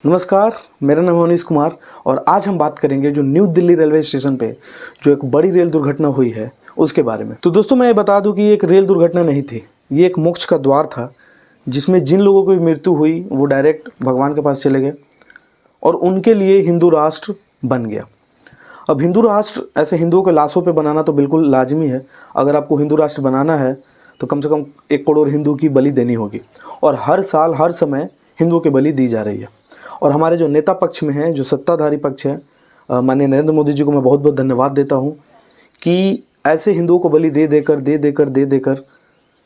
नमस्कार, मेरा नाम है अनीश कुमार और आज हम बात करेंगे जो न्यू दिल्ली रेलवे स्टेशन पे जो एक बड़ी रेल दुर्घटना हुई है उसके बारे में। तो दोस्तों मैं ये बता दूं कि ये एक रेल दुर्घटना नहीं थी, ये एक मोक्ष का द्वार था जिसमें जिन लोगों की मृत्यु हुई वो डायरेक्ट भगवान के पास चले गए और उनके लिए हिंदू राष्ट्र बन गया। अब हिंदू राष्ट्र ऐसे हिंदुओं के लाशों पर बनाना तो बिल्कुल लाजमी है। अगर आपको हिंदू राष्ट्र बनाना है तो कम से कम 1 करोड़ हिंदू की बलि देनी होगी और हर साल हर समय हिंदुओं की बलि दी जा रही है। और हमारे जो नेता पक्ष में हैं, जो सत्ताधारी पक्ष हैं, माननीय नरेंद्र मोदी जी को मैं बहुत बहुत धन्यवाद देता हूं कि ऐसे हिंदुओं को बलि दे देकर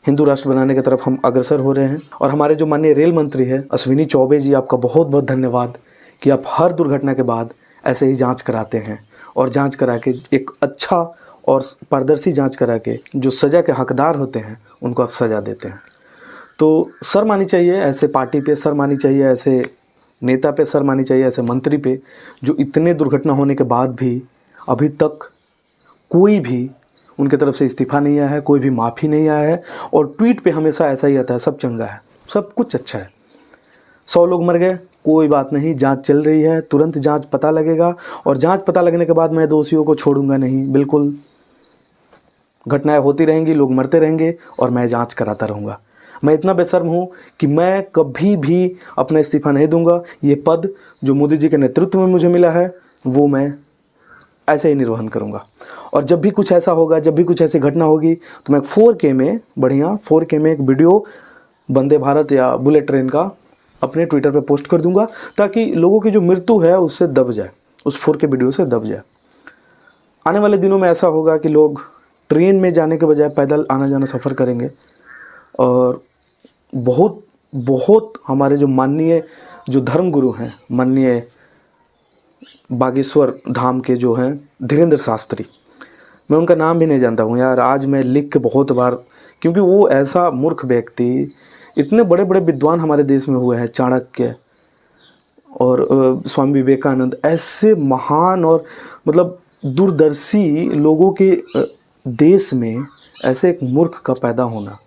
हिंदू राष्ट्र बनाने की तरफ हम अग्रसर हो रहे हैं। और हमारे जो माननीय रेल मंत्री हैं अश्विनी चौबे जी, आपका बहुत बहुत धन्यवाद कि आप हर दुर्घटना के बाद ऐसे ही जाँच कराते हैं और जाँच करा के एक अच्छा और पारदर्शी जाँच करा के जो सज़ा के हकदार होते हैं उनको आप सज़ा देते हैं। तो सर मानी चाहिए ऐसे पार्टी पे, सर मानी चाहिए ऐसे नेता पे, सर मानी चाहिए ऐसे मंत्री पे जो इतने दुर्घटना होने के बाद भी अभी तक कोई भी उनके तरफ से इस्तीफा नहीं आया है, कोई भी माफ़ी नहीं आया है। और ट्वीट पे हमेशा ऐसा ही आता है, सब चंगा है, सब कुछ अच्छा है। 100 लोग मर गए, कोई बात नहीं, जांच चल रही है, तुरंत जांच पता लगेगा और जांच पता लगने के बाद मैं दोषियों को छोड़ूंगा नहीं। बिल्कुल घटनाएं होती रहेंगी, लोग मरते रहेंगे और मैं जांच कराता रहूँगा। मैं इतना बेशर्म हूँ कि मैं कभी भी अपना इस्तीफ़ा नहीं दूंगा। ये पद जो मोदी जी के नेतृत्व में मुझे मिला है वो मैं ऐसे ही निर्वहन करूँगा। और जब भी कुछ ऐसा होगा, जब भी कुछ ऐसी घटना होगी तो मैं 4K में, बढ़िया 4K में एक वीडियो वंदे भारत या बुलेट ट्रेन का अपने ट्विटर पे पोस्ट कर दूंगा ताकि लोगों की जो मृत्यु है उससे दब जाए, उस 4K वीडियो से दब जाए। आने वाले दिनों में ऐसा होगा कि लोग ट्रेन में जाने के बजाय पैदल आना जाना सफ़र करेंगे और बहुत बहुत हमारे जो माननीय जो धर्मगुरु हैं, माननीय बागेश्वर धाम के जो हैं धीरेन्द्र शास्त्री, मैं उनका नाम भी नहीं जानता हूँ यार। आज मैं लिख के बहुत बार, क्योंकि वो ऐसा मूर्ख व्यक्ति, इतने बड़े बड़े विद्वान हमारे देश में हुए हैं, चाणक्य और स्वामी विवेकानंद, ऐसे महान और मतलब दूरदर्शी लोगों के देश में ऐसे एक मूर्ख का पैदा होना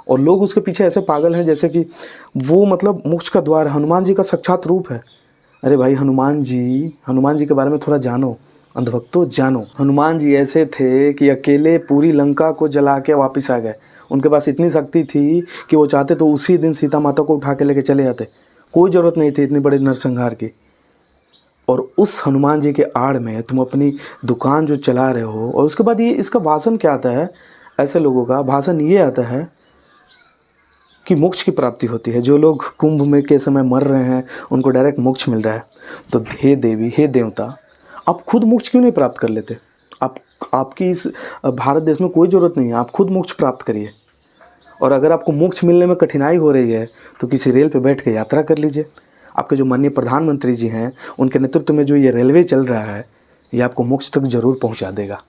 और लोग उसके पीछे ऐसे पागल हैं जैसे कि वो मतलब मोक्ष का द्वार, हनुमान जी का साक्षात रूप है। अरे भाई, हनुमान जी के बारे में थोड़ा जानो, अंधभक्तों जानो। हनुमान जी ऐसे थे कि अकेले पूरी लंका को जला के वापस आ गए। उनके पास इतनी शक्ति थी कि वो चाहते तो उसी दिन सीता माता को उठा के लेके चले जाते, कोई ज़रूरत नहीं थी इतनी बड़ी नरसंहार की। और उस हनुमान जी के आड़ में तुम अपनी दुकान जो चला रहे हो, और उसके बाद ये इसका भाषण क्या आता है, ऐसे लोगों का भाषण ये आता है कि मोक्ष की प्राप्ति होती है। जो लोग कुंभ में के समय मर रहे हैं उनको डायरेक्ट मोक्ष मिल रहा है। तो हे देवी, हे देवता, आप खुद मोक्ष क्यों नहीं प्राप्त कर लेते? आपकी इस भारत देश में कोई ज़रूरत नहीं है, आप खुद मोक्ष प्राप्त करिए। और अगर आपको मोक्ष मिलने में कठिनाई हो रही है तो किसी रेल पे बैठ के यात्रा कर लीजिए। आपके जो माननीय प्रधानमंत्री जी हैं उनके नेतृत्व में जो ये रेलवे चल रहा है ये आपको मोक्ष तक ज़रूर पहुँचा देगा।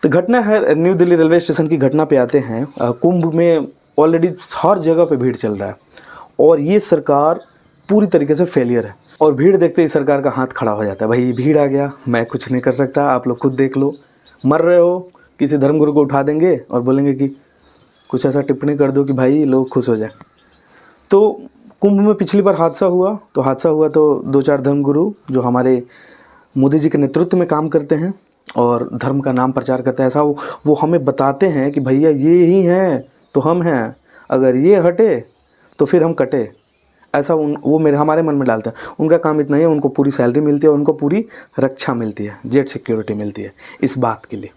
तो घटना है न्यू दिल्ली रेलवे स्टेशन की घटना पे आते हैं। कुंभ में ऑलरेडी हर जगह पे भीड़ चल रहा है और ये सरकार पूरी तरीके से फेलियर है। और भीड़ देखते ही सरकार का हाथ खड़ा हो जाता है, भाई भीड़ आ गया, मैं कुछ नहीं कर सकता, आप लोग खुद देख लो। मर रहे हो, किसी धर्मगुरु को उठा देंगे और बोलेंगे कि कुछ ऐसा टिप्पणी कर दो कि भाई लोग खुश हो जाए। तो कुंभ में पिछली बार हादसा हुआ तो 2-4 धर्मगुरु जो हमारे मोदी जी के नेतृत्व में काम करते हैं और धर्म का नाम प्रचार करते हैं, ऐसा वो हमें बताते हैं कि भैया ये ही हैं तो हम हैं, अगर ये हटे तो फिर हम कटे, ऐसा वो हमारे मन में डालते हैं। उनका काम इतना ही है, उनको पूरी सैलरी मिलती है और उनको पूरी रक्षा मिलती है, जेट सिक्योरिटी मिलती है इस बात के लिए।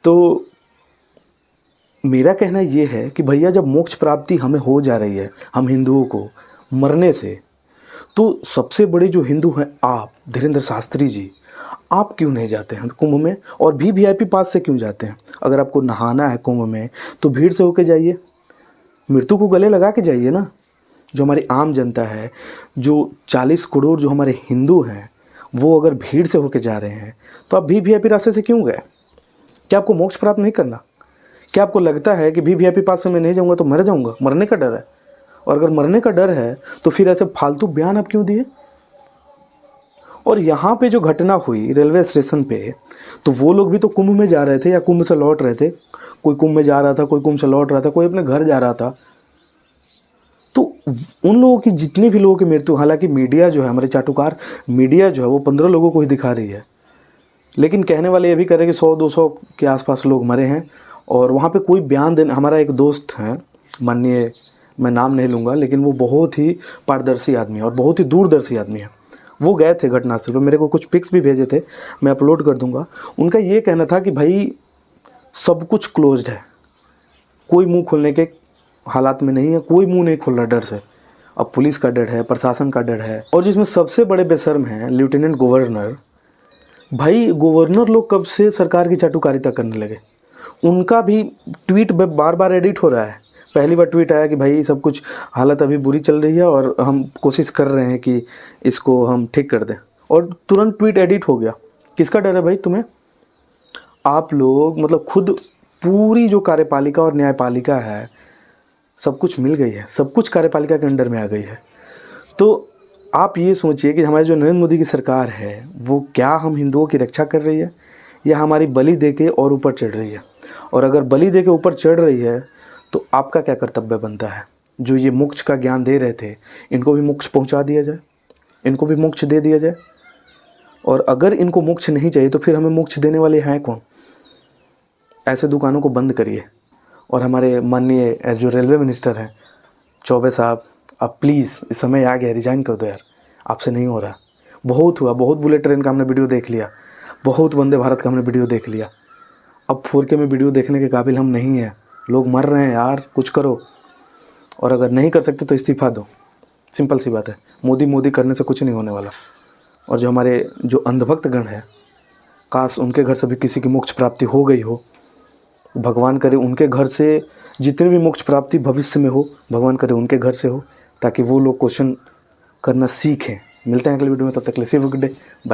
तो मेरा कहना ये है कि भैया जब मोक्ष प्राप्ति हमें हो जा रही है, हम हिंदुओं को मरने से, तो सबसे बड़े जो हिंदू हैं आप धीरेन्द्र शास्त्री जी, आप क्यों नहीं जाते हैं कुंभ में और भी VIP पास से क्यों जाते हैं? अगर आपको नहाना है कुंभ में तो भीड़ से होके जाइए, मृत्यु को गले लगा के जाइए ना। जो हमारी आम जनता है, जो 40 करोड़ जो हमारे हिंदू हैं, वो अगर भीड़ से होके जा रहे हैं तो आप भी VIP रास्ते से क्यों गए? क्या आपको मोक्ष प्राप्त नहीं करना? क्या आपको लगता है कि भी VIP पास से मैं नहीं जाऊँगा तो मर जाऊँगा? मरने का डर है। और अगर मरने का डर है तो फिर ऐसे फालतू बयान आप क्यों दिए? और यहाँ पे जो घटना हुई रेलवे स्टेशन पे, तो वो लोग भी तो कुंभ में जा रहे थे या कुंभ से लौट रहे थे। कोई कुंभ में जा रहा था, कोई कुंभ से लौट रहा था, कोई अपने घर जा रहा था। तो उन लोगों की, जितनी भी लोगों की मृत्यु, हालांकि मीडिया जो है, हमारे चाटुकार मीडिया जो है वो 15 लोगों को ही दिखा रही है, लेकिन कहने वाले ये भी कर रहे हैं कि 100-200 के आसपास लोग मरे हैं। और वहाँ पे कोई बयान देने, हमारा एक दोस्त है, माननीय, मैं नाम नहीं लूँगा, लेकिन वो बहुत ही पारदर्शी आदमी है और बहुत ही दूरदर्शी आदमी है। वो गए थे घटनास्थल पर, मेरे को कुछ पिक्स भी भेजे थे, मैं अपलोड कर दूँगा। उनका ये कहना था कि भाई सब कुछ क्लोज्ड है, कोई मुंह खोलने के हालात में नहीं है, कोई मुंह नहीं खोल रहा डर से। अब पुलिस का डर है, प्रशासन का डर है, और जिसमें सबसे बड़े बेशर्म हैं लेफ्टिनेंट गवर्नर। भाई गवर्नर लोग कब से सरकार की चाटुकारिता करने लगे? उनका भी ट्वीट बार बार एडिट हो रहा है। पहली बार ट्वीट आया कि भाई सब कुछ, हालत अभी बुरी चल रही है और हम कोशिश कर रहे हैं कि इसको हम ठीक कर दें, और तुरंत ट्वीट एडिट हो गया। किसका डर है भाई तुम्हें? आप लोग मतलब खुद, पूरी जो कार्यपालिका और न्यायपालिका है, सब कुछ मिल गई है, सब कुछ कार्यपालिका के अंडर में आ गई है। तो आप ये सोचिए कि हमारे जो नरेंद्र मोदी की सरकार है वो क्या हम हिंदुओं की रक्षा कर रही है, या हमारी बलि दे के और ऊपर चढ़ रही है? और अगर बलि दे के ऊपर चढ़ रही है तो आपका क्या कर्तव्य बनता है? जो ये मोक्ष का ज्ञान दे रहे थे, इनको भी मोक्ष पहुंचा दिया जाए, इनको भी मोक्ष दे दिया जाए। और अगर इनको मोक्ष नहीं चाहिए तो फिर हमें मोक्ष देने वाले हैं कौन? ऐसे दुकानों को बंद करिए। और हमारे माननीय जो रेलवे मिनिस्टर हैं, चौबे साहब, आप प्लीज़, इस समय आ गया, रिजाइन कर दो यार, आपसे नहीं हो रहा। बहुत हुआ, बहुत बुलेट ट्रेन का हमने वीडियो देख लिया, बहुत वंदे भारत का हमने वीडियो देख लिया। अब 4K में वीडियो देखने के काबिल हम नहीं हैं। लोग मर रहे हैं यार, कुछ करो। और अगर नहीं कर सकते तो इस्तीफ़ा दो, सिंपल सी बात है। मोदी मोदी करने से कुछ नहीं होने वाला। और जो हमारे जो अंधभक्त गण हैं, काश उनके घर से भी किसी की मोक्ष प्राप्ति हो गई हो। भगवान करे उनके घर से जितनी भी मोक्ष प्राप्ति भविष्य में हो, भगवान करे उनके घर से हो, ताकि वो लोग क्वेश्चन करना सीखें। मिलते हैं अगले वीडियो में, तब तक के लिए गुड डे, बाय।